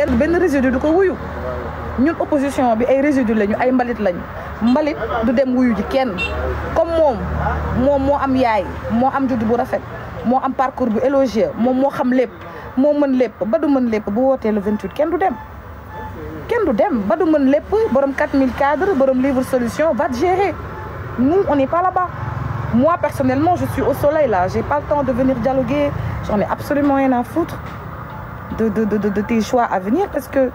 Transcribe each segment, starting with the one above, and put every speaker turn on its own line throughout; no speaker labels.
benn résidu du ko wuyu ñun opposition bi ay résidu lañu ay mbalit lañu mbalit du dem wuyu ji kenn comme moom moo am yaay moo am juddu bu rafet moo am parcours bu élogieux moom moo xam lépp moo mën lépp ba du mën lépp bu wootee le 28 kenn du dem ba du mën lépp borom 4000 cadres borom livre solution va te gérer nous on n'est pas là-bas. Moi personnellement je suis au soleil là, j'ai pas le temps de venir dialoguer, j'en ai absolument rien à foutre de tes choix à venir parce que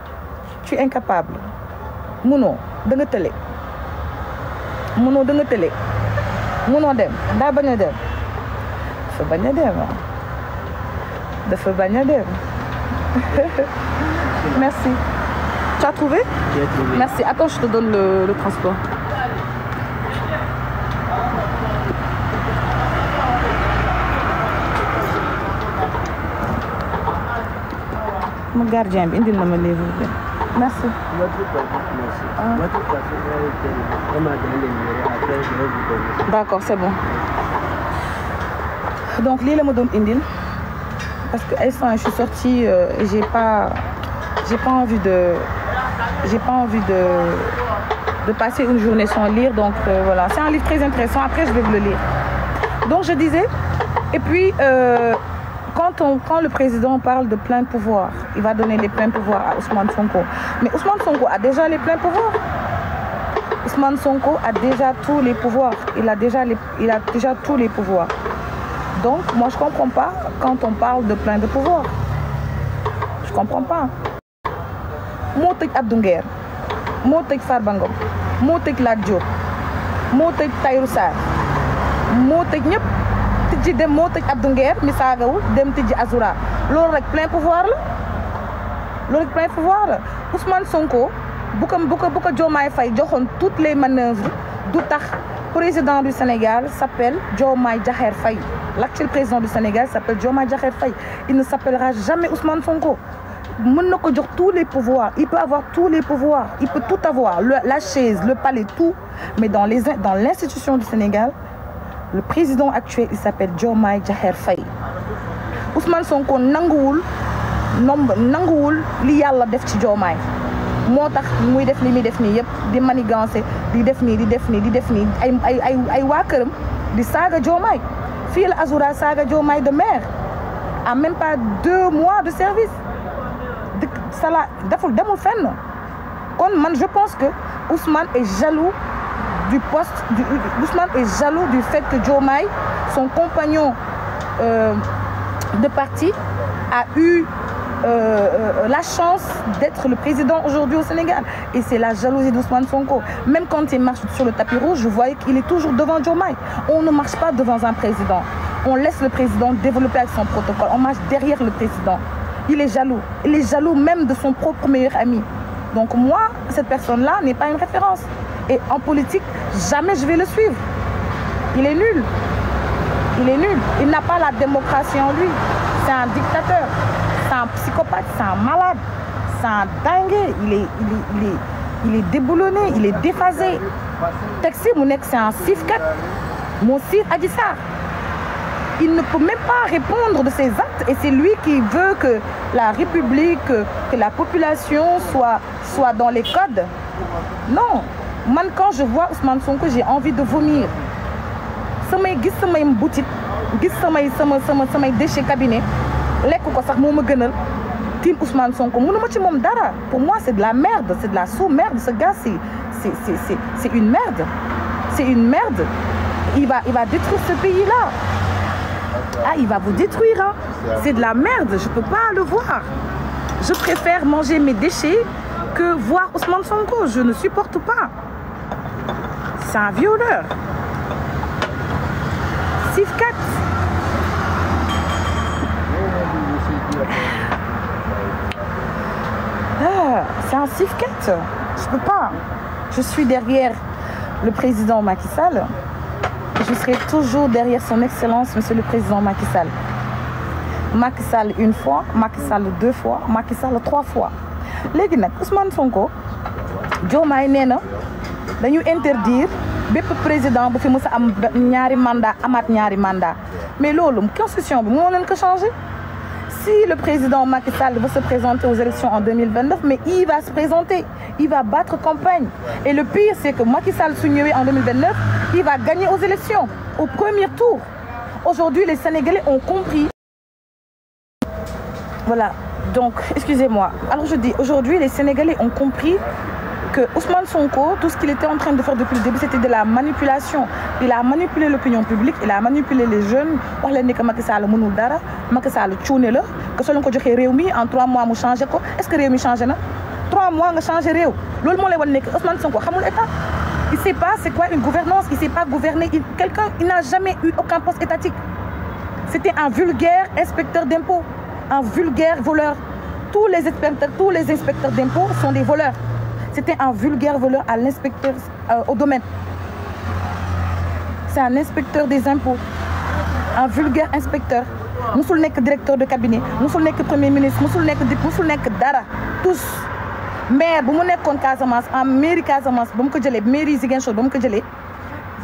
tu es incapable. Munoo da nga tële munoo dem daa bañ a dem dafa bañ a dem merci. Tu as trouvé? J'ai trouvé. Merci. Attends, je te donne le transport. Mon gardien, il dit non me livre. Merci. D'accord, c'est bon. Donc, l'île me donne indil parce que je suis sortie et j'ai pas envie de passer une journée sans lire, donc voilà, c'est un livre très intéressant, après je vais vous le lire. Donc je disais, et puis quand le président parle de plein pouvoir, il va donner les pleins pouvoirs à Ousmane Sonko, mais Ousmane Sonko a déjà les pleins pouvoirs. Ousmane Sonko a déjà tous les pouvoirs, il a déjà tous les pouvoirs. Donc moi je comprends pas quand on parle de plein de pouvoirs, je comprends pas. moo tëj Abdou Nguer moo tëj Farba Ngom moo tëj Lat Diop moo tëj Tahirou Sarr moo tëj ñëpp tijji dem moo tëj Abdou Nguer mi saagawul dem tijji Azoura loolu rek plein pouvoir la Ousmane Sonko bu ko Diomaye Faye joxoon toutes les manœuvres du tax président du Sénégal s'appelle Diomaye Diakhar Faye. L'actuel président du Sénégal s'appelle Diomaye Diakhar Faye. Il ne s'appellera jamais Ousmane Sonko. Mën na ko jox tous les pouvoirs, il peut avoir tous les pouvoirs, il peut tout avoir, la chaise, le palais, tout. Mais dans l'institution du Sénégal, le président actuel, il s'appelle Diomaye Diakhar Faye. Ousmane Sonko nanguwul li Yàlla def ci Diomaye. Moo tax muy def li muy def nii yëpp di manigancer di def nii ay waa këram di saaga Diomaye. Fii la Azoura saaga Diomaye de maire à même pas 2 mois de service. Sala demul fenn kon man je pense que Ousmane est jaloux du poste Ousmane est jaloux du fait que Diomaye, son compagnon de parti, a eu la chance d'être le président aujourd'hui au Sénégal. Et c'est la jalousie d'Ousmane Sonko. Même quand il marche sur le tapis rouge, je voyais qu'il est toujours devant Diomaye. On ne marche pas devant un président. On laisse le président développer avec son protocole. On marche derrière le président. Il est jaloux même de son propre meilleur ami. Donc moi, cette personne-là n'est pas une référence. Et en politique, jamais je vais le suivre. Il est nul. Il n'a pas la démocratie en lui. C'est un dictateur, c'est un psychopathe, c'est un malade, c'est un dingue. Il est déboulonné, il est déphasé. Texi Mounek, c'est un sif-cat. Mon sif Adji Sarr. Il ne peut même pas répondre de ses actes et c'est lui qui veut que la République, que la population soit dans les codes. Non, moi quand je vois Ousmane Sonko, j'ai envie de vomir. Samay gis samay boutique, gis samay déchets cabinet, lekk ko sax moo ma gënal tim Ousmane Sonko mënuma ci moom dara. Pour moi c'est de la merde, c'est de la sous-merde. Ce gars c'est une merde. C'est une merde. Il va détruire ce pays-là. Ah, il va vous détruire, hein. C'est de la merde, je peux pas le voir. Je préfère manger mes déchets que voir Ousmane Sonko. Je ne supporte pas. C'est un violeur. Sif-cat. Ah, c'est un sif-cat. Je peux pas. Je suis derrière le président Macky Sall. Je serai toujours derrière son excellence, monsieur le président Macky Sall. Macky Sall une fois, Macky Sall 2 fois, Macky Sall 3 fois. Léegi nag Ousmane Sonko, Diomaye nee na dañu interdire bépp président bu fi mës a am ñaari mandat amaat ñaari mandat. Mais loolu constitution bi moo leen ko changer. si le président Macky Sall veut se présenter aux élections en 2029, mais il va se présenter, il va battre campagne. Et le pire, c'est que Macky Sall, en 2029, il va gagner aux élections, au premier tour. Aujourd'hui, les Sénégalais ont compris. Voilà, donc, excusez-moi. Alors je dis, aujourd'hui, les Sénégalais ont compris que Ousmane Sonko, tout ce qu'il était en train de faire depuis le début, c'était de la manipulation. Il a manipulé l'opinion publique, il a manipulé les jeunes. Wax leen ni que Macky Sall mënul dara, Macky Sall cuune la, que soo leen ko joxee réew mi en 3 mois mu changé ko. Est-ce que réew mi changé na? 3 mois nga changé réew. Loolu moo lay wan ne que Ousmane Sonko xamul état. Il ne sait pas c'est quoi une gouvernance, il ne sait pas gouverner. Il n'a jamais eu aucun poste étatique. C'était un vulgaire inspecteur d'impôts, un vulgaire voleur. Tous les inspecteurs d'impôts sont des voleurs. C'était un vulgaire voleur à l'inspecteur au domaine. C'est un inspecteur des impôts. Un vulgaire inspecteur. Musul nek directeur de cabinet, musul nek premier ministre, musul nek dara. Tous. Maire bu mu nekkoon Casamance en mairie Casamance ba mu ko jëlee mairie Ziguinchor ba mu ko jëlee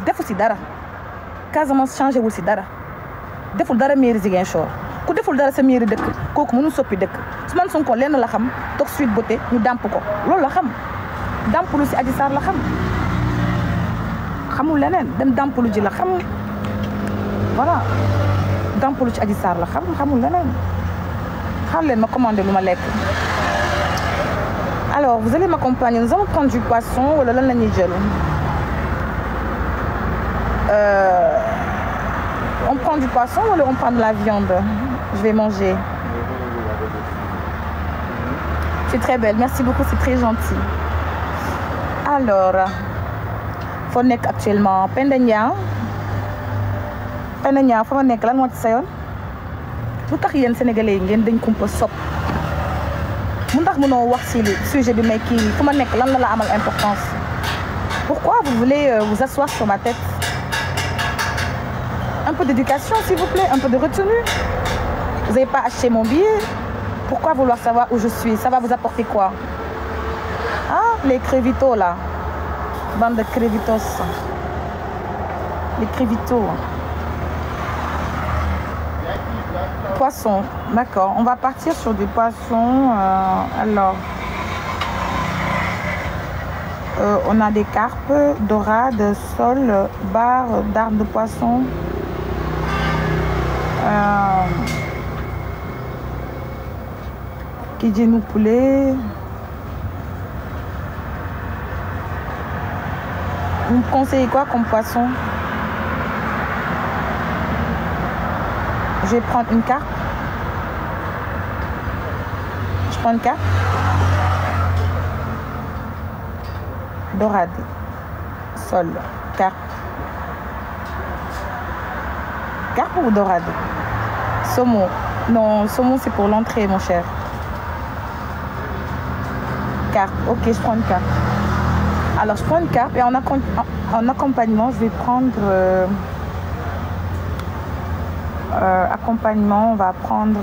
defu si dara. Casamance changé wul si dara. Deful dara mairie Ziguinchor. Ku deful dara sa mairie dëkk kooku mënul soppi dëkk. Ousmane Sonko lenn la xam toog Sweet Beauté ñu dàmp ko loolu la xam. Dampulu si Adji Sarr la xam xamul leneen dem dampulu ji la xam voilà dampulu ci Adji Sarr la xam xamul leneen xaar leen ma commandé lu ma lekk. Alors vous allez m'accompagner, nous allons prendre du poisson wala lan la ñuy jël. On prend du poisson wala on prend de la viande? Je vais manger. C'est très belle, merci beaucoup, c'est très gentil. Alors, foo nekk actuellement Penda Niang fa ma nekk lan moo ci sa yoon lu tax yéen sénégalais yi ngeen dañ kumpa sopp mu ndax mënoo wax si sujet bi may kii fu ma nekk lan la amal importance. Pourquoi vous voulez vous asseoir sur ma tête? Un peu d'éducation s'il vous plaît, un peu de retenue. Vous n'avez pas acheté mon billet. Pourquoi vouloir savoir où je suis? Ça va vous apporter quoi? Ah, les crévitos là. Bande de crévitos. Les crévitos. Poisson. D'accord. On va partir sur du poisson. Alors. On a des carpes, dorades, soles, barres, dardes de poisson. Kidjenu poulet. Vous me conseillez quoi comme poisson? Je vais prendre une carpe. Je prends une carpe. Dorade. Sol. Carpe. Carpe ou dorade? Saumon. Non, saumon c'est pour l'entrée mon cher. Carpe. Ok, je prends une carpe. Alors je prends une carpe et en accompagnement je vais prendre accompagnement on va prendre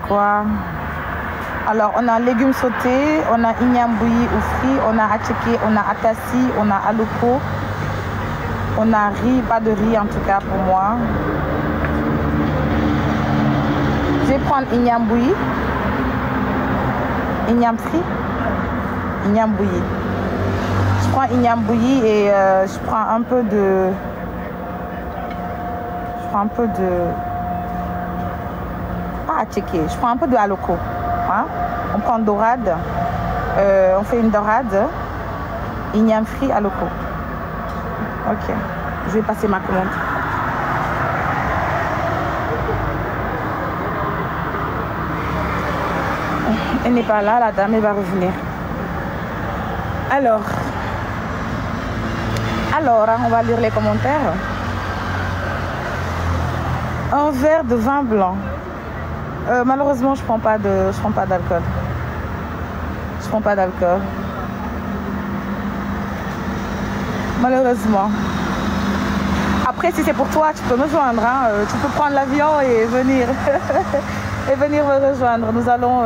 quoi? Alors on a légumes sautés, on a igname bouilli ou frit, on a attiéké, on a atassi, on a aloko, on a riz, pas de riz en tout cas pour moi. Je vais prendre igname bouilli, igname frit, igname bouilli. Je prends igname bouilli et je prends un peu de pas attiéké, je prends un peu de aloko. Hein? On prend dorade, on fait une dorade, igname frit aloko. Ok, je vais passer ma commande. Elle n'est pas là, la dame, elle va revenir. Alors, on va lire les commentaires. Un verre de vin blanc. Malheureusement, je prends pas d'alcool. Je prends pas d'alcool. Malheureusement. Après, si c'est pour toi, tu peux me joindre. Hein. Tu peux prendre l'avion et venir me rejoindre. Nous allons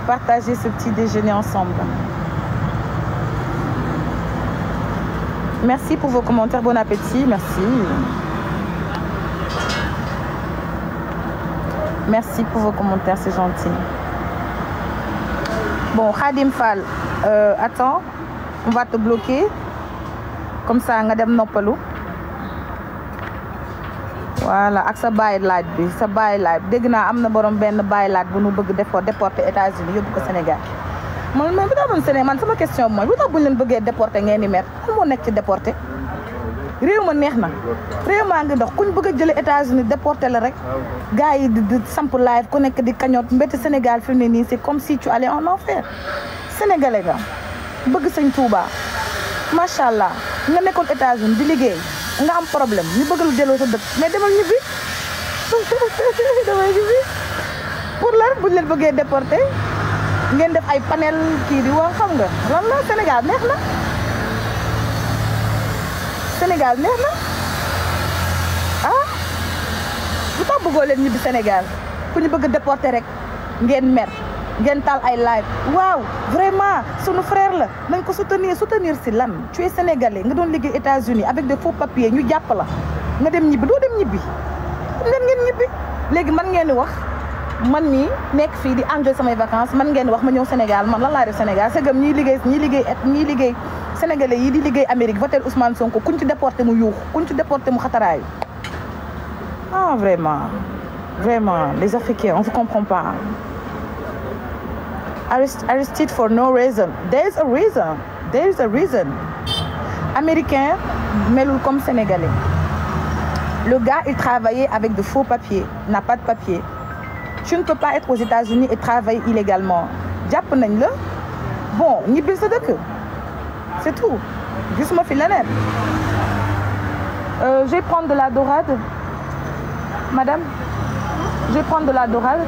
partager ce petit déjeuner ensemble. Merci pour vos commentaires. Bon appétit. Merci. Merci pour vos commentaires, c'est gentil. Bon, Khadim Fall, attends, on va te bloquer. Comme ça, nga dem noppalu. Voilà, ak sa bàyyi laaj bi sa bàyyi laaj dégg naa am na borom benn bàyyi laaj bu nu bëgg déporter États-Unis yóbbu ko Sénégal. man bu tax man Sénégal man sama question mooy lu tax buñ leen bëggee déporter ngeen di mer lan moo nekk ci déporter réew ma neex na réew maa ngi dox kuñ bëgg a jëlee États-Unis déporter la rek gars yi di samp live ku nekk di kañoot mbétti Sénégal fi mu ne nii c'est comme si tu allais en enfer sénégalais nga bëgg sëñ Touba macha allah nga nekkoon États-Unis di liggéey nga am problème ñu bëgg lu delloo sa dëkk mais demal ñibbi damay ñibbi pour lan buñ leen bëggee déporter ngeen def ay panel kii di wax xam nga lan la Sénégal neex na Sénégal neex na ah lu tax bëggoo leen ñibbi Sénégal ku ñu bëgg déporter rek ngeen mer ngeen taal ay live waaw vraiment sunu frère la nañ ko soutenir si lan tu es sénégalais nga doon liggéey États-Unis avec des faux papiers ñu jàpp la nga dem ñibbi doo dem ñibbi ngeen ñibbi léegi man ngeen di wax man mii nekk fii di enjoy samay vacances man ngeen di wax ma ñëw Sénégal man lan laa def Sénégal c'est comme ñiy liggéey sénégalais yi di liggéey Amérique votel Ousmane Sonko kuñ ci déporté mu yuux kuñ ci déporté mu xataraayu ah vraiment les Africains on se comprend pas. Arrested for no reason. There is a reason. Américain melul comme sénégalais. Le gars il travaillait avec de faux papiers, n'a pas de papier. Tu ne peux pas être aux États-Unis et travailler illégalement. Jàpp nañ la bon ñibbil sa dëkk. C'est tout. Gisuma fi leneen. Je vais prendre de la dorade. Madame, je vais prendre de la dorade.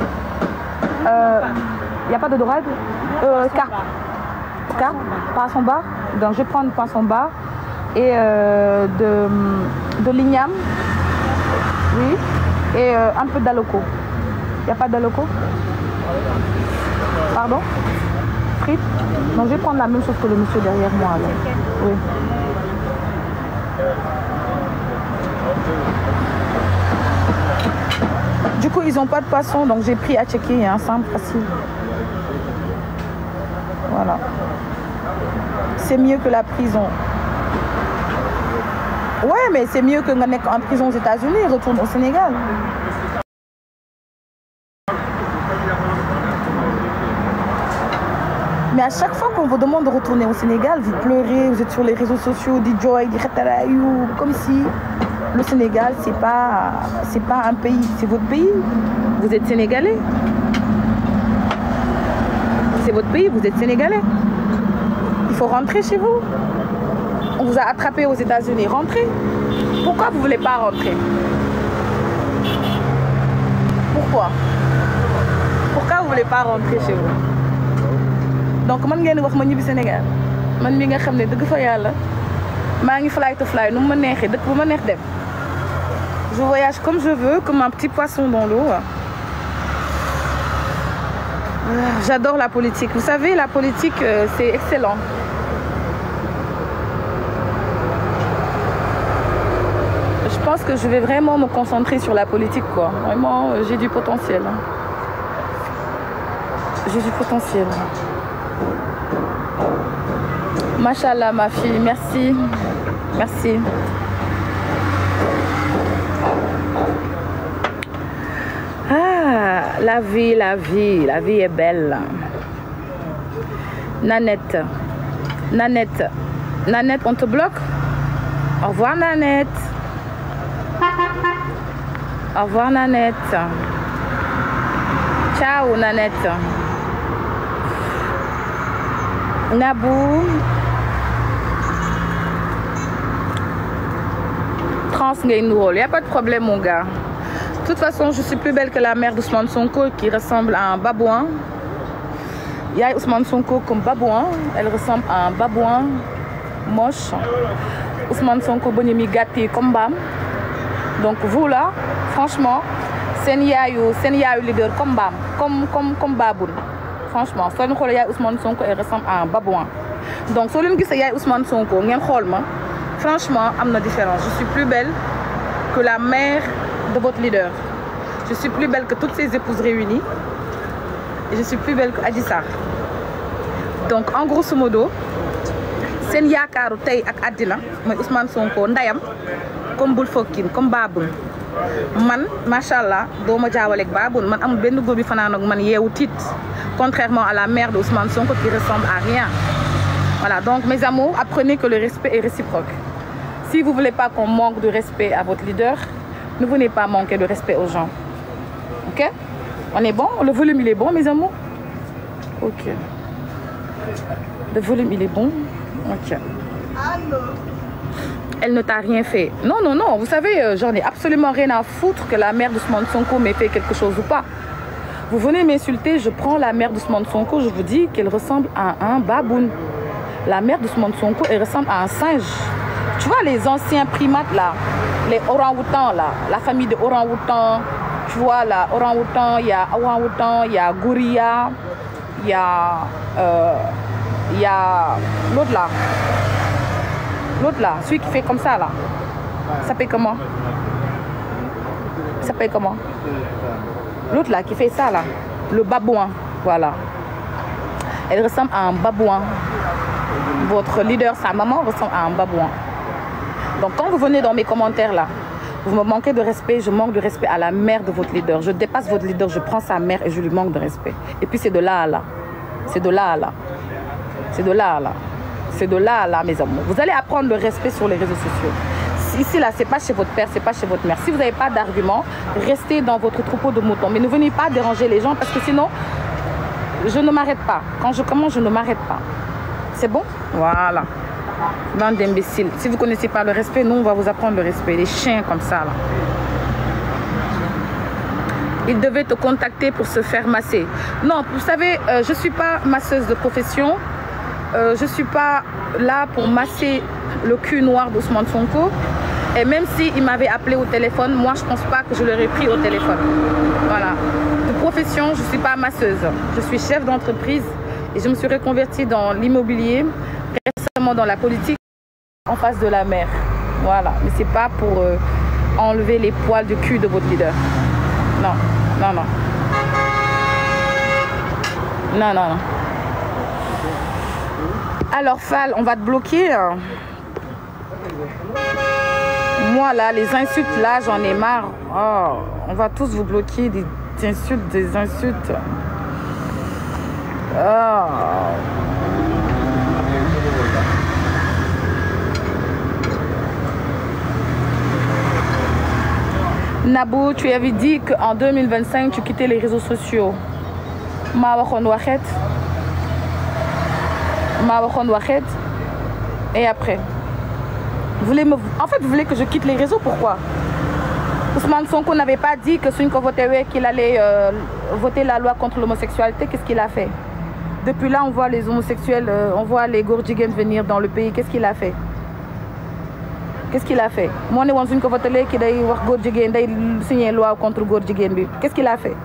Il n'y a pas de dorade? Carpe, poisson bar. Donc je vais prendre poisson bar et de l'igname. Oui. Et un peu d'aloco. Il n'y a pas d'aloco? Pardon? Frites? Donc je vais prendre la même chose que le monsieur derrière moi. Là. Oui. Du coup, ils n'ont pas de poisson, donc j'ai pris à checker, hein, simple, facile. Voilà. C'est mieux que la prison. Ouais, mais c'est mieux que nga nekk en prison aux États-Unis, retourne au Sénégal. Mais à chaque fois qu'on vous demande de retourner au Sénégal, vous pleurez, vous êtes sur les réseaux sociaux, di joy, di xataraayu, comme si le Sénégal c'est pas un pays, c'est votre pays. Vous êtes sénégalais. C'est votre pays, vous êtes sénégalais. Il faut rentrer chez vous. On vous a attrapé aux États-Unis, rentrez. Pourquoi vous voulez pas rentrer? Pourquoi vous voulez pas rentrer chez vous? Donc man ngeen wax ma ñibbi Sénégal man mi nga xam ne dëgg fa yàlla maa ngi fly to fly nu mu ma neexee dëkk bu ma neex dem. Je voyage comme je veux, comme un petit poisson dans l'eau. J'adore la politique. Vous savez, la politique, c'est excellent. Je pense que je vais vraiment me concentrer sur la politique, quoi. Vraiment, j'ai du potentiel. J'ai du potentiel. Machallah, ma fille, merci. Merci. Ah, la vie est belle. Nanette, on te bloque? Au revoir, Nanette. Au revoir, Nanette. Ciao, Nanette. Nabou. Trans ngay nuróol, y a pas de problème, mon gars. De toute façon, je suis plus belle que la mère d'Ousmane Sonko qui ressemble à un babouin. Il y a Ousmane Sonko comme babouin. Elle ressemble à un babouin moche. Ousmane Sonko bonimi gâté comme bam. Donc vous là, franchement, sen yaayu leader comme bam, comme baboun. Franchement, so leen xol yaay Ousmane Sonko elle ressemble à un babouin. Donc so leen gis yaay Ousmane Sonko ngeen xol ma. Franchement, am na différence. Je suis plus belle que la mère de votre leader. Je suis plus belle que toutes ses épouses réunies. Et je suis plus belle que Adji Sarr. Donc en grosso modo seen yaakaaru tey ak àddina mooy Ousmane Sonko ndayam comme bul fokkin comme Baboun man macha allah doo ma jaawaleeg Baboun man amul benn góor bi fanaan ak man yeewu tiit contrairement à la mère de Ousmane Sonko qui ressemble à rien. Voilà, donc mes amours, apprenez que le respect est réciproque. Si vous ne voulez pas qu'on manque de respect à votre leader, ne venez pas manquer de respect aux gens. Ok? On est bon? Le volume, il est bon, mes amours? Ok. Le volume, il est bon? Ok. Elle ne t'a rien fait. Non, non, non. Vous savez, j'en ai absolument rien à foutre que la mère d'Ousmane Sonko m'ait fait quelque chose ou pas. Vous venez m'insulter, je prends la mère d'Ousmane Sonko, je vous dis qu'elle ressemble à un baboun. La mère d'Ousmane Sonko, elle ressemble à un singe. Tu vois les anciens primates là, les orang-outans là, la famille de orang-outans, tu vois là, orang-outan, il y a orang-outan, il y a gorilla, il y a l'autre là. L'autre là, celui qui fait comme ça là. Ça s'appelle comment? Ça s'appelle comment? L'autre là qui fait ça là, le babouin, voilà. Elle ressemble à un babouin. Votre leader, sa maman, ressemble à un babouin. Donc quand vous venez dans mes commentaires là, vous me manquez de respect, je manque de respect à la mère de votre leader. Je dépasse votre leader, je prends sa mère et je lui manque de respect. Et puis c'est de là à là. C'est de là à là. C'est de là à là. C'est de là à là, mes amours. Vous allez apprendre le respect sur les réseaux sociaux. Ici, là, c'est pas chez votre père, c'est pas chez votre mère. Si vous n'avez pas d'argument, restez dans votre troupeau de moutons. Mais ne venez pas déranger les gens parce que sinon, je ne m'arrête pas. Quand je commence, je ne m'arrête pas. C'est bon? Voilà. Bande d'imbéciles. Si vous ne connaissez pas le respect, nous, on va vous apprendre le respect. Les chiens comme ça, là. Il devait te contacter pour se faire masser. Non, vous savez, je ne suis pas masseuse de profession. Je ne suis pas là pour masser le cul noir d'Ousmane Sonko. Et même s'il m'avait appelé au téléphone, moi, je ne pense pas que je l'aurais pris au téléphone. Voilà. De profession, je ne suis pas masseuse. Je suis chef d'entreprise et je me suis reconvertie dans l'immobilier, récemment dans la politique, en face de la mer. Voilà. Mais ce n'est pas pour enlever les poils du cul de votre leader. Non, non, non. Non, non, non. Alors, Fall, on va te bloquer. Moi, là, les insultes, là, j'en ai marre. Oh, on va tous vous bloquer des insultes, des insultes. Oh. Nabou, tu avais dit qu'en 2025, tu quittais les réseaux sociaux. Ma waxoon waxet. Et après en fait, vous voulez que je quitte les réseaux, pourquoi? Ousmane Sonko n'avait pas dit que Sonko votait qu'il allait voter la loi contre l'homosexualité. Qu'est-ce qu'il a fait? Depuis là, on voit les homosexuels, on voit les Gordigen venir dans le pays. Qu'est-ce qu'il a fait? Qu'est-ce qu'il a fait? Moi, on Sonko votait qu'il allait signer une loi contre Gordigen. Qu'est-ce qu'il a fait?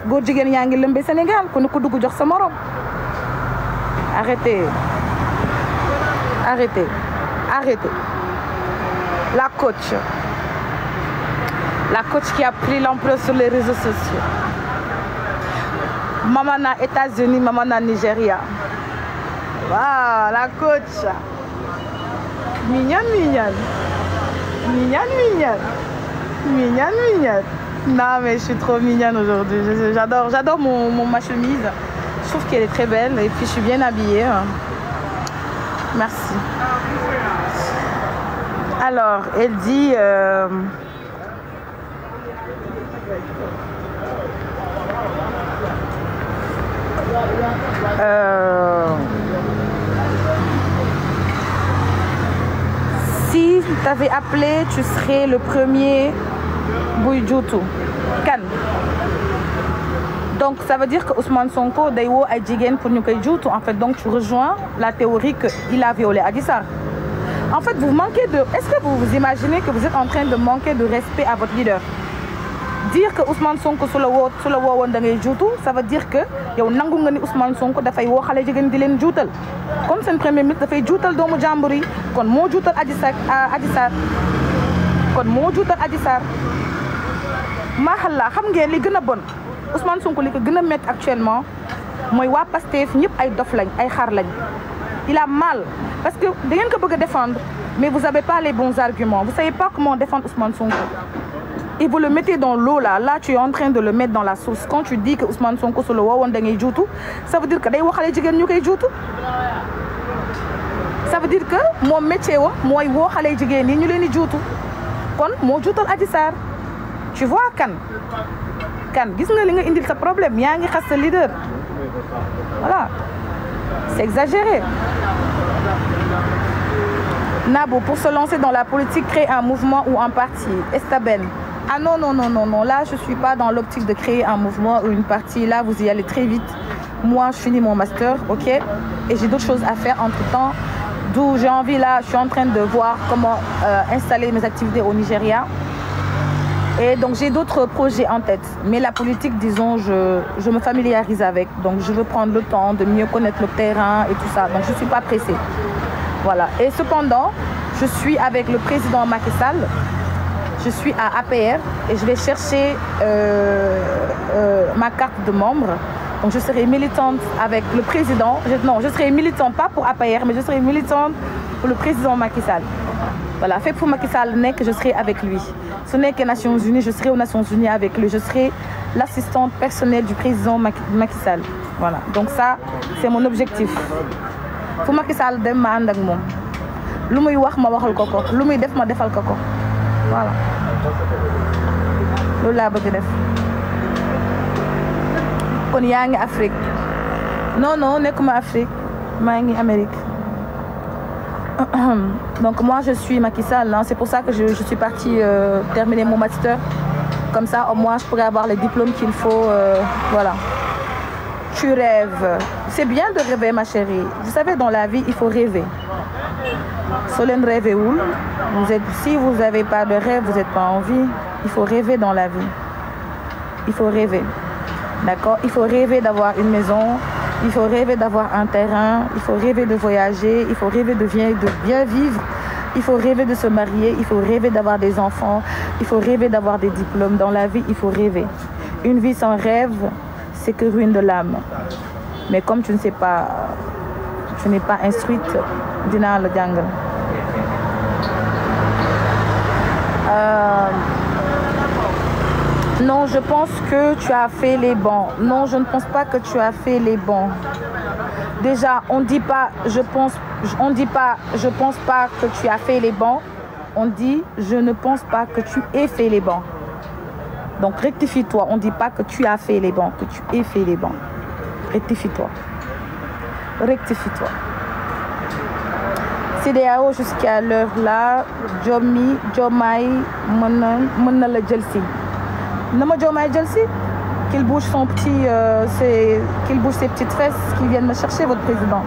Gordigen yangi lembe Sénégal, qu'on ne peut pas morom. Arrêtez. Arrêtez. Arrêtez. La coach qui a pris l'ampleur sur les réseaux sociaux. Maman na États-Unis, maman na Nigeria. Waouh, la coach. Mignonne, mignonne. Mignonne, mignonne. Mignonne, mignonne. Non, mais je suis trop mignonne aujourd'hui. J'adore ma chemise. Je trouve qu'elle est très belle et puis je suis bien habillée. Merci. Alors, elle dit... si tu avais appelé, tu serais le premier Bouyjoutou. Kan. Donc ça veut dire que Ousmane Sonko Daiwo a Jigen pour nous en fait. Donc tu rejoins la théorie qu'il a violé Adji Sarr. En fait, vous manquez de... Est-ce que vous vous imaginez que vous êtes en train de manquer de respect à votre leader? Dire que Ousmane Sonko sur le ça veut dire que yow nangu nga ni Ousmane Sonko dafay woo xale jigéen di leen juutal comme seen premier ministre dafay juutal doomu jàmbur yi kon moo juutal Adji Sarr kon moo juutal Adji Sarr mahalla xam ngeen li gën a bon Ousmane Sonko li ko gën a métti actuellement mooy waa Pastef ñëpp ay dof lañ ay xar lañ il a mal parce que da ngeen ko bëgg a défendre mais vous avez pas les bons arguments vous savez pas comment défendre Ousmane Sonko et vous le mettez dans l'eau là tu es en train de le mettre dans la sauce quand tu dis que Ousmane Sonko su la woowoon da ngay juutu ça veut dire que day waxale jigéen ñu koy juutu ça veut dire que moom métier wam mooy woo xale jigéen ñi ñu leen di juutu kon moo juutal Adji Sarr tu vois kan gis nga li nga indil sa problème yaa ngi xas sa leader voilà c'est exagéré. Nabo, pour se lancer dans la politique, créer un mouvement ou un parti. Estaben. Ah non, là je suis pas dans l'optique de créer un mouvement ou une partie. Là vous y allez très vite. Moi je finis mon master, ok, et j'ai d'autres choses à faire entre temps. D'où j'ai envie là, je suis en train de voir comment installer mes activités au Nigeria. Et donc j'ai d'autres projets en tête. Mais la politique, disons, je me familiarise avec. Donc je veux prendre le temps de mieux connaître le terrain et tout ça. Donc je ne suis pas pressée. Voilà. Et cependant, je suis avec le président Macky Sall. Je suis à APR et je vais chercher ma carte de membre. Donc je serai militante avec le président. Non, je serai militante pas pour APR, mais je serai militante pour le président Macky Sall. Voilà, fait pour Macky Sall que je serai avec lui. Ce n'est que Nations Unies, je serai aux Nations Unies avec lui. Je serai l'assistante personnelle du président Macky Sall. Voilà, donc ça, c'est mon objectif. Pour Macky Sall dem ma ànd ak moom lu muy wax ma waxal ko ko lu muy def ma defal ko ko voilà loolu laa bëgg def kon yaa ngi Afrique non nekkuma Afrique maa ngi Amérique donc moi je suis Macky Sall c'est pour ça que je suis partie terminer mon master comme ça au moins je pourrais avoir les diplômes qu'il faut voilà. Tu rêves. C'est bien de rêver, ma chérie. Vous savez, dans la vie, il faut rêver. Solène rêve où si vous n'avez pas de rêve, vous n'êtes pas en vie. Il faut rêver dans la vie. Il faut rêver. D'accord? Il faut rêver d'avoir une maison. Il faut rêver d'avoir un terrain. Il faut rêver de voyager. Il faut rêver de bien vivre. Il faut rêver de se marier. Il faut rêver d'avoir des enfants. Il faut rêver d'avoir des diplômes. Dans la vie, il faut rêver. Une vie sans rêve, c'est que ruine de l'âme. Mais comme tu ne sais pas, tu n'es pas instruite, dina le jungle. Non, je pense que tu as fait les bons. Non, je ne pense pas que tu as fait les bons. Déjà, on dit pas, je pense pas que tu as fait les bons. On dit, je ne pense pas que tu aies fait les bons. Donc rectifie-toi, on ne dit pas que tu as fait les bons, que tu aies fait les bons. Rectifie-toi. Rectifie-toi. CEDEAO jusqu'à l'heure là, Diomaye mën na la jël si. Na ma Diomaye jël si, qu'il bouge son petit, qu'il bouge ses petites fesses, qu'il vienne me chercher, votre président.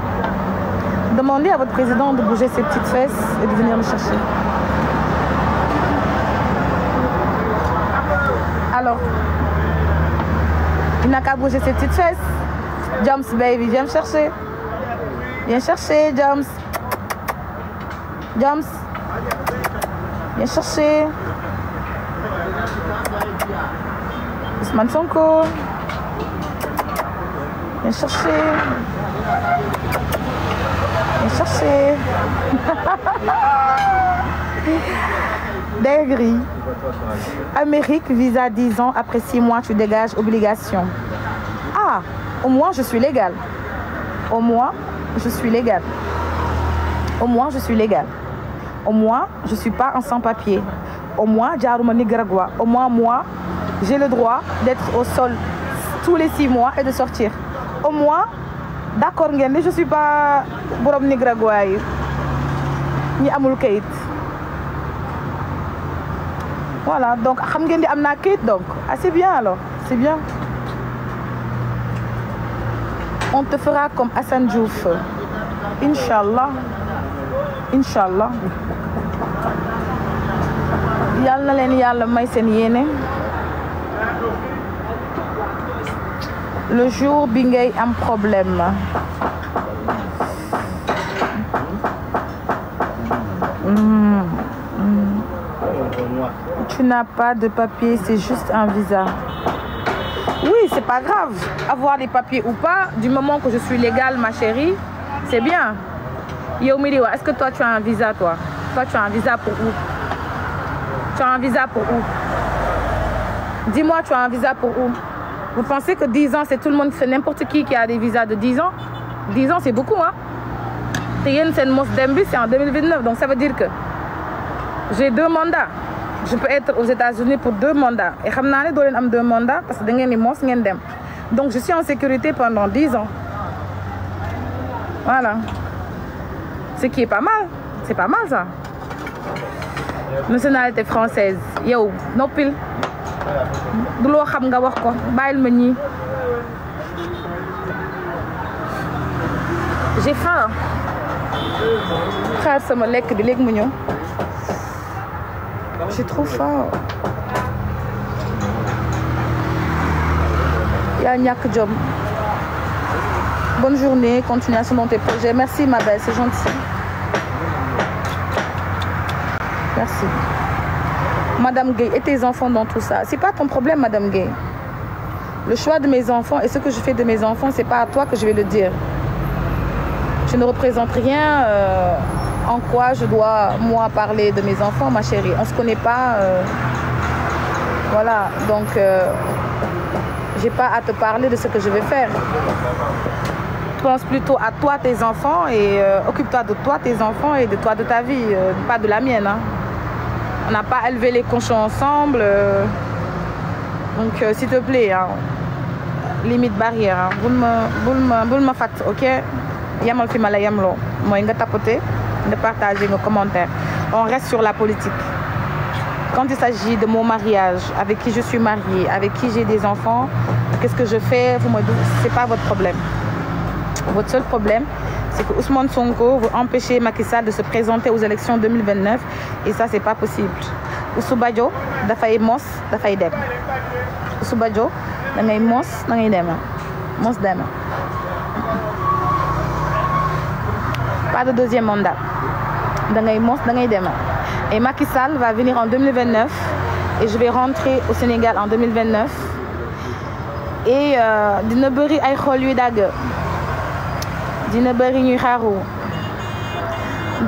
Demandez à votre président de bouger ses petites fesses et de venir me chercher. Alors, il n'a qu'à bouger ses petites fesses. James, baby, viens me chercher. Viens chercher, James. James. Viens chercher. Ousmane Sonko. Viens chercher. Viens chercher. Dinguerie. Amérique, visa 10 ans, après 6 mois, tu dégages obligation. Ah, au moins je suis légale. Au moins, je suis légale. Au moins, je suis légale. Au moins, je ne suis pas un sans-papier. Au moins, Jaruma Nicaragua. Au moins, moi, j'ai le droit d'être au sol tous les 6 mois et de sortir. Au moins, d'accord, je ne suis pas Borom Nicaragua. Ni amul kayit. Voilà, donc, donc, ah, c'est bien alors, c'est bien. On te fera comme Hassan Diouf. Inch'Allah. Inch'Allah. Yalla na len yalla may sen yene. Le jour bi ngay am problème. tu n'as pas de papier, c'est juste un visa. Oui, c'est pas grave. Avoir des papiers ou pas, du moment que je suis légale, ma chérie, c'est bien. Yo Miliwa, est-ce que toi tu as un visa, toi? Toi tu as un visa pour où? Tu as un visa pour où? Dis-moi, tu as un visa pour où? Vous pensez que 10 ans, c'est tout le monde, c'est n'importe qui a des visas de 10 ans? 10 ans, c'est beaucoup, hein? C'est en 2029, donc ça veut dire que j'ai 2 mandats. Je peux être aux États-Unis pour 2 mandats. Et je sais que vous avez 2 mandats parce que vous avez des. Donc je suis en sécurité pendant 10 ans. Voilà. Ce qui est pas mal. C'est pas mal ça. Nationalité française. Yo, no pile. Du lo xam nga wax ko. Bayil ma ñi. J'ai faim. Xaar sama lekk bi léegi mu ñëw. J'ai trop faim. Yaa ñàkk jom. Bonne journée, continuation dans tes projets. Merci ma belle, c'est gentil. Merci. Madame Gay, et tes enfants dans tout ça? C'est pas ton problème, Madame Gay. Le choix de mes enfants et ce que je fais de mes enfants, c'est pas à toi que je vais le dire. Je ne représente rien en quoi je dois, moi, parler de mes enfants, ma chérie. On se connaît pas. Voilà, donc j'ai pas à te parler de ce que je vais faire. Pense plutôt à toi, tes enfants, et occupe-toi de toi, tes enfants, et de toi, de ta vie, pas de la mienne. Hein. On n'a pas élevé les cochons ensemble. Donc, s'il te plaît, hein, limite barrière. Hein. Boule ma fat, ok? Yamal fi mala yamlo. Moi, nga tapoter, de partager nos commentaires. On reste sur la politique. Quand il s'agit de mon mariage, avec qui je suis mariée, avec qui j'ai des enfants, qu'est-ce que je fais? C'est pas votre problème. Votre seul problème, c'est que Ousmane Sonko veut empêcher Macky Sall de se présenter aux élections 2029 et ça, c'est pas possible. Ousou Badjo, dafay mos, dafay dem. Ousou Badjo, dangay mos, dangay dem. Mos dem. Pas de deuxième mandat. Dangay mos, dangay dem. Et Macky Sall va venir en 2029 et je vais rentrer au Sénégal en 2029 et dina bëri ay xol yu dagg. Dina bëri ñuy xaru.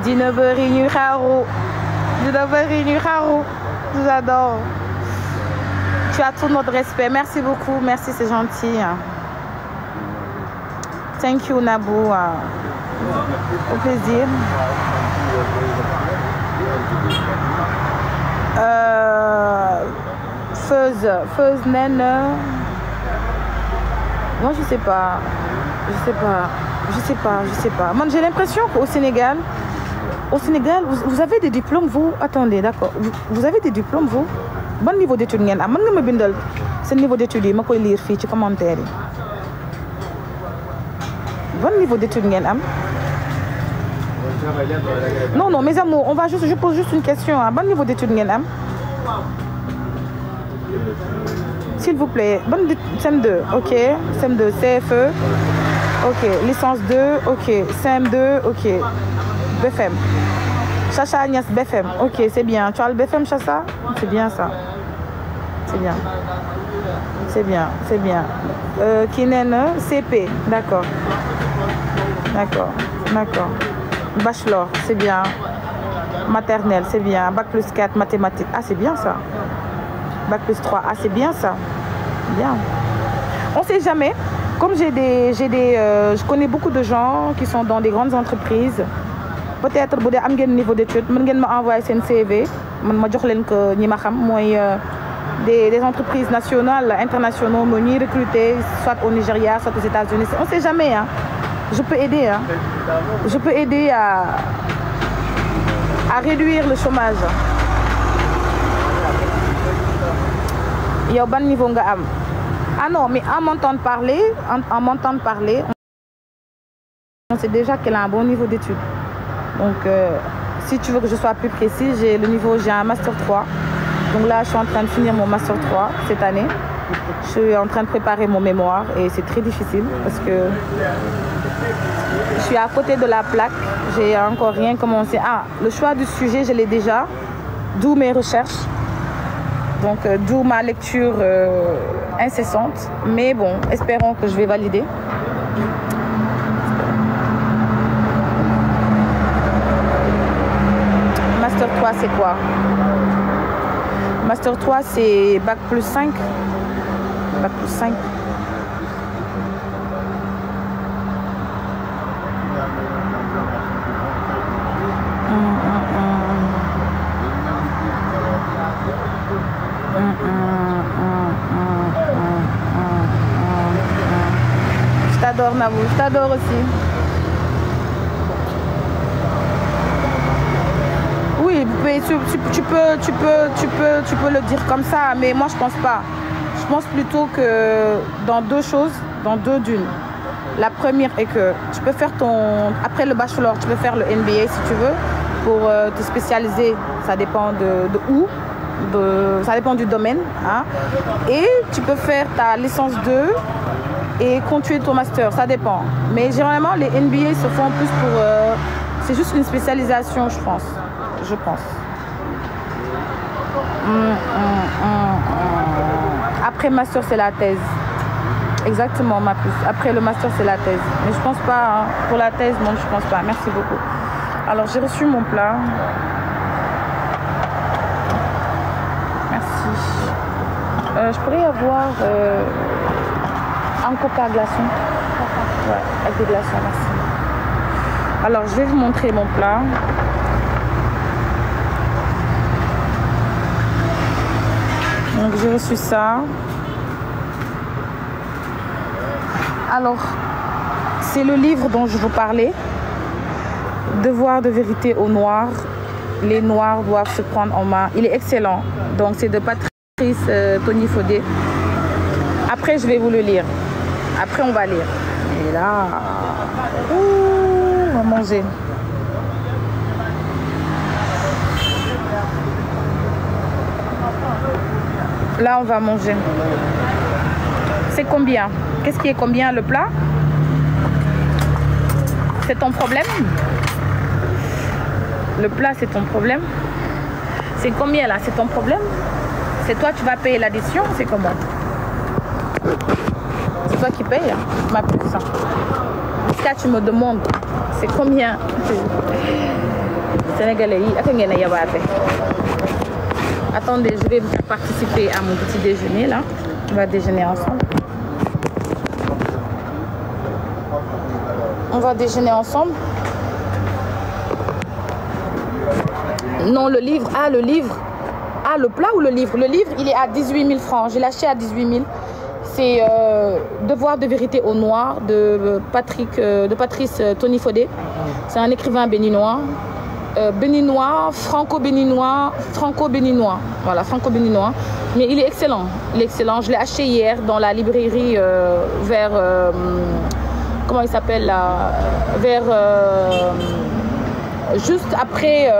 Dina bëri ñuy xaru. Dina bëri ñuy xaru. J'adore. Tu as tout notre respect. Merci beaucoup. Merci, c'est gentil. Thank you, Nabou. Au plaisir. Feuse naine. Non, je sais pas. Moi, j'ai l'impression qu'au Sénégal, vous avez des diplômes, vous. Attendez, d'accord. Vous avez des diplômes, vous. Bon niveau d'études, ngeen am. Man nga ma bindal ce niveau d'études yi ma koy lire fii ci commentaire yi. Bon niveau d'études, ngeen am. Non, mes amours, je pose juste une question. Bon niveau d'études, ngeen am. S'il vous plaît, bonne CM2, ok. CM2, CFE, ok. Licence 2, ok. CM2, ok. BFM. Chacha Agnès, BFM, ok, c'est bien. Tu as le BFM, Chacha? C'est bien ça. C'est bien. Kinene, CP, d'accord. Bachelor, c'est bien. Maternelle, c'est bien. Bac plus 4, mathématiques. Ah, c'est bien ça. Bac plus 3. Ah, c'est bien ça. Bien. On sait jamais. Comme je connais beaucoup de gens qui sont dans des grandes entreprises. Peut-être que vous avez un niveau d'études, vous pouvez m'envoyer un CV. Je vais des entreprises nationales, internationales, me recruter, soit au Nigeria, soit aux États-Unis. On ne sait jamais. Hein. Je peux aider. Hein. Je peux aider à réduire le chômage. Il y a un bon niveau. Ah non, mais en m'entendant parler, on sait déjà qu'elle a un bon niveau d'études. Donc, si tu veux que je sois plus précis, j'ai un Master 3. Donc là, je suis en train de finir mon Master 3 cette année. Je suis en train de préparer mon mémoire et c'est très difficile parce que je suis à côté de la plaque. J'ai encore rien commencé. Ah, le choix du sujet, je l'ai déjà. D'où mes recherches. Donc, d'où ma lecture incessante. Mais bon, espérons que je vais valider. Master 3, c'est quoi? Master 3, c'est Bac plus 5. Bac plus 5. Je t'adore, Nabou, je t'adore aussi. Oui, tu peux le dire comme ça, mais moi je pense pas. Je pense plutôt que dans deux choses, dans deux d'une. La première est que tu peux faire après le bachelor, tu peux faire le MBA si tu veux, pour te spécialiser. Ça dépend de où, ça dépend du domaine. Hein. Et tu peux faire ta licence 2 et continuer ton master, ça dépend. Mais généralement, les MBA se font plus pour... c'est juste une spécialisation, je pense. Après master, c'est la thèse. Exactement, ma puce. Après le master, c'est la thèse. Mais je pense pas, hein. Pour la thèse, non, je pense pas. Merci beaucoup. Alors, j'ai reçu mon plat. Merci. Je pourrais avoir un coca glaçon. Ouais, avec des glaçons, merci. Alors, je vais vous montrer mon plat. Donc, j'ai reçu ça. Alors, c'est le livre dont je vous parlais. Devoir de vérité aux Noirs. Les Noirs doivent se prendre en main. Il est excellent. Donc, c'est de Patrice Tony Fodé. Après, je vais vous le lire. Après, on va lire. Et là, on va manger. Là, on va manger. C'est combien? Qu'est-ce qui est combien le plat? C'est ton problème? Le plat, c'est ton problème? C'est combien là? C'est ton problème? C'est toi, tu vas payer l'addition? C'est comment? C'est toi qui payes, ma puce. Jusqu'à tu me demandes, c'est combien? Sénégalais, attendez, je vais vous faire participer à mon petit déjeuner là. On va déjeuner ensemble. On va déjeuner ensemble. Non, le livre. Ah, le livre. Ah, le plat ou le livre? Le livre, il est à 18 000 francs. J'ai lâché à 18 000. C'est Devoir de vérité aux Noirs de Patrice Tony Fodé. C'est un écrivain béninois. Franco-béninois. Voilà, franco-béninois. Mais il est excellent. Il est excellent. Je l'ai acheté hier dans la librairie vers... comment il s'appelle là? Vers... juste après...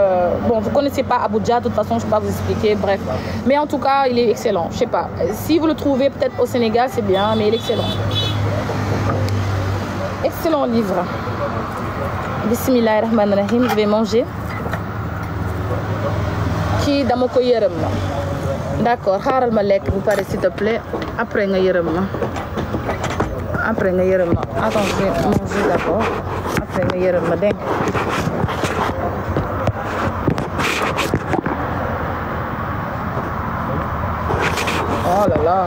bon, vous ne connaissez pas Abuja, de toute façon, je ne peux pas vous expliquer. Bref. Mais en tout cas, il est excellent. Je ne sais pas. Si vous le trouvez peut-être au Sénégal, c'est bien, mais il est excellent. Excellent livre. Bismillahirrahmanirrahim. Je vais manger. Qui damako yërëm ma. D'accord, xaaral ma lekk bu pare s'il te plaît. Après nga yërëm ma. Après nga yërëm ma. Attends, je vais manger d'abord. Après nga yërëm ma dégg. Oh là là.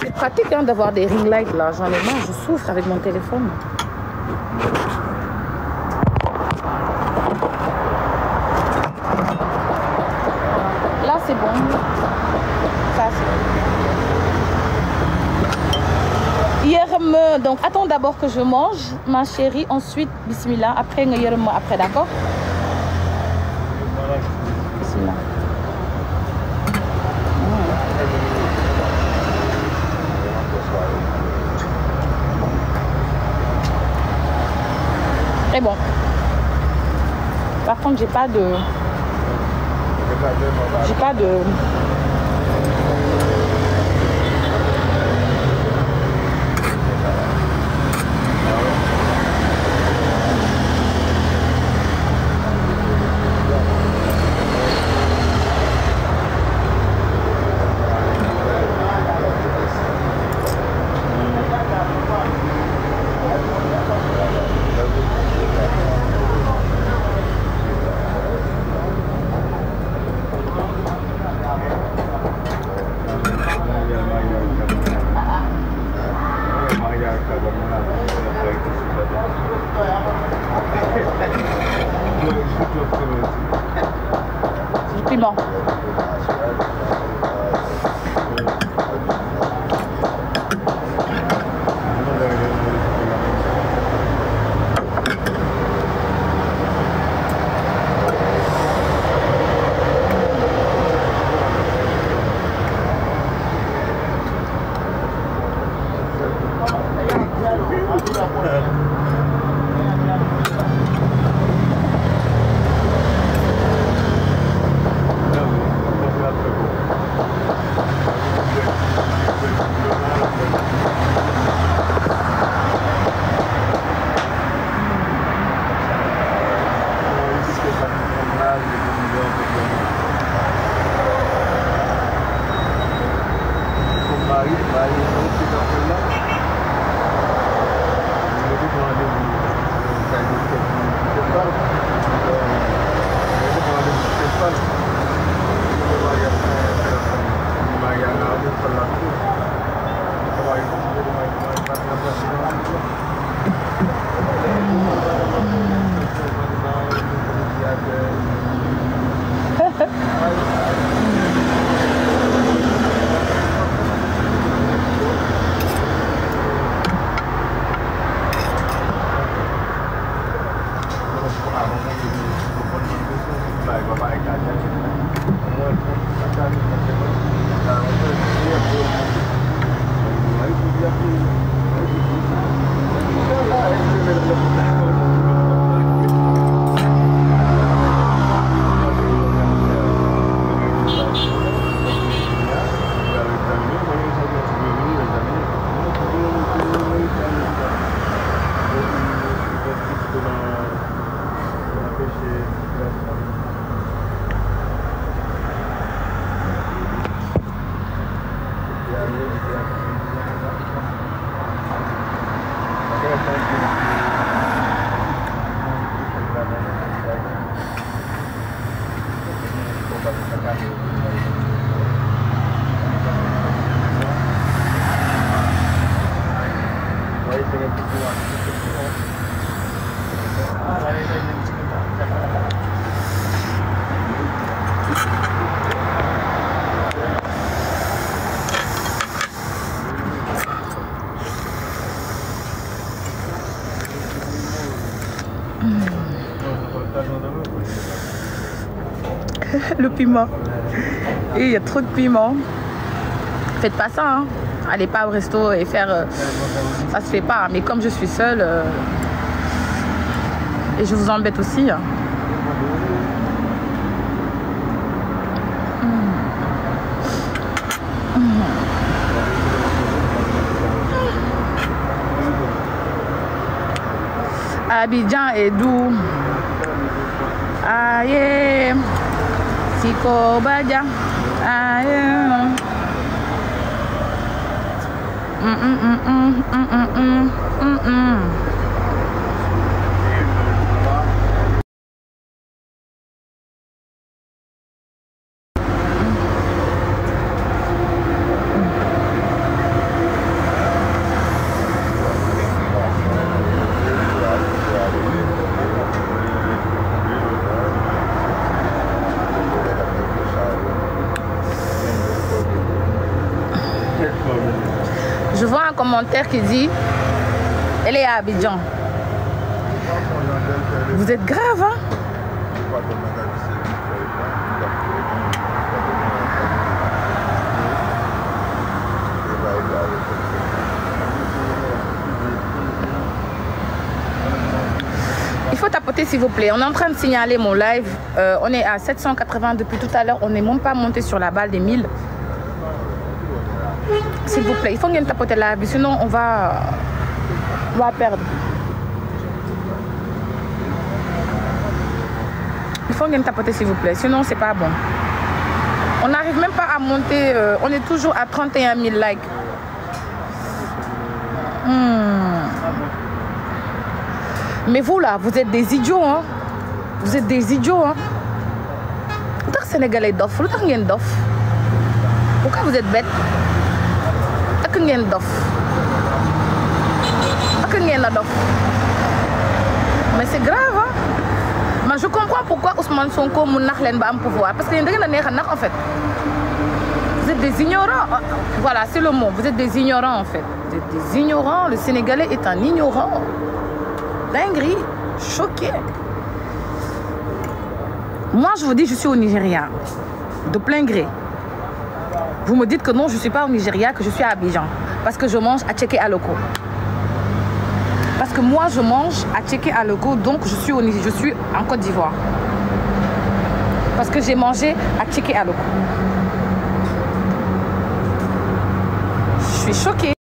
C'est pratique hein, d'avoir des ring lights là. J'en ai marre, je souffre avec mon téléphone. C'est bon. Ça, c'est bon. Donc, attends d'abord que je mange, ma chérie. Ensuite, bismillah. Après, après, d'accord? Bismillah. Très bon. Par contre, j'ai pas de... Du piment. Le piment. Et il y a trop de piment. Faites pas ça, hein. Allez pas au resto et faire... ça se fait pas. Mais comme je suis seule... et je vous embête aussi. Hein. Abidjan est doux. Aïe. Siko Baja. Aïe. Je vois un commentaire qui dit elle est à Abidjan. Vous êtes grave, hein? Il faut tapoter s'il vous plaît. On est en train de signaler mon live. On est à 780 depuis tout à l'heure. On n'est même pas monté sur la balle des 1000. S'il vous plaît, il faut que vous tapoter là, sinon on va perdre. Il faut que vous tapoter s'il vous plaît, sinon c'est pas bon. On n'arrive même pas à monter, on est toujours à 31 000 likes. Mais vous là, vous êtes des idiots, hein. Vous êtes des idiots, hein. Pourquoi Sénégalais dof? Pourquoi vous êtes bêtes? Dof. c'est grave, hein. Mais je comprends pourquoi Ousmane Sonko mun nax leen ba am pouvoir parce que yéen da ngeen a neex a nax en fait. Vous êtes des ignorants. Voilà, c'est le mot. Vous êtes des ignorants en fait. Vous êtes des ignorants. Le Sénégalais est un ignorant. Dinguerie. Choqué. Moi, je vous dis, je suis au Nigeria. De plein gré. Vous me dites que non, je ne suis pas au Nigeria, que je suis à Abidjan. Parce que je mange à Tchéké Aloko. Parce que moi, je mange à Tchéké Aloko, donc je suis en Côte d'Ivoire. Parce que j'ai mangé à Tchéké Aloko. Je suis choquée.